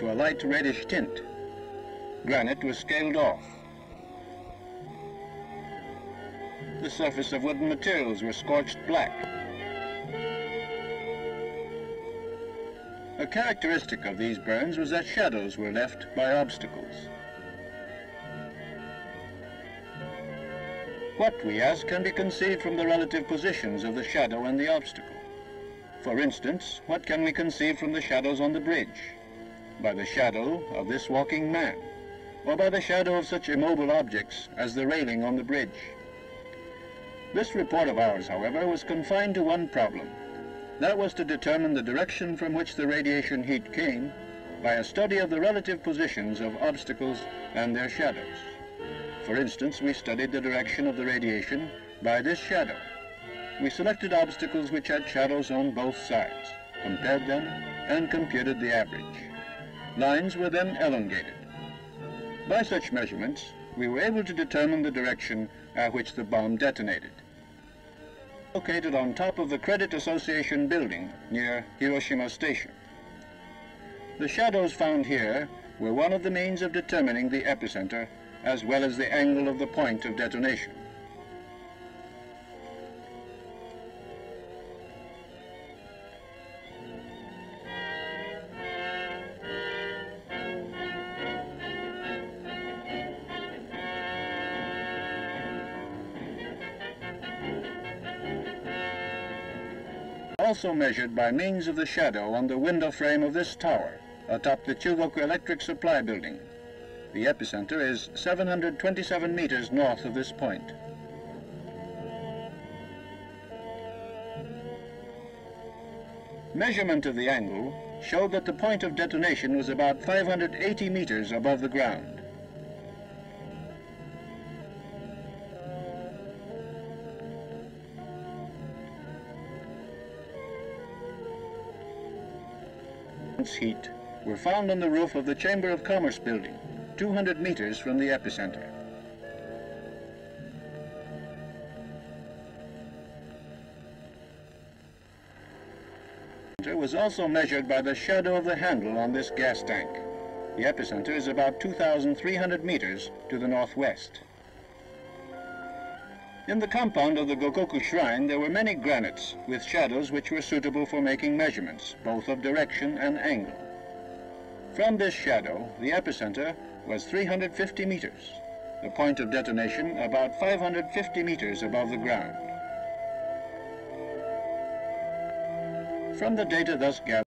to a light reddish tint. Granite was scaled off. The surface of wooden materials were scorched black. A characteristic of these burns was that shadows were left by obstacles. What, we ask, can be conceived from the relative positions of the shadow and the obstacle? For instance, what can we conceive from the shadows on the bridge? By the shadow of this walking man, or by the shadow of such immobile objects as the railing on the bridge? This report of ours, however, was confined to one problem. That was to determine the direction from which the radiation heat came by a study of the relative positions of obstacles and their shadows. For instance, we studied the direction of the radiation by this shadow. We selected obstacles which had shadows on both sides, compared them, and computed the average. Lines were then elongated. By such measurements, we were able to determine the direction at which the bomb detonated. Located on top of the Credit Association building near Hiroshima Station. The shadows found here were one of the means of determining the epicenter as well as the angle of the point of detonation. Also measured by means of the shadow on the window frame of this tower atop the Chugoku Electric Supply Building. The epicenter is 727 meters north of this point. Measurement of the angle showed that the point of detonation was about 580 meters above the ground. Heat were found on the roof of the Chamber of Commerce building, 200 meters from the epicenter. It was also measured by the shadow of the handle on this gas tank. The epicenter is about 2,300 meters to the northwest. In the compound of the Gokoku Shrine, there were many granites with shadows which were suitable for making measurements, both of direction and angle. From this shadow, the epicenter was 350 meters, the point of detonation about 550 meters above the ground. From the data thus gathered,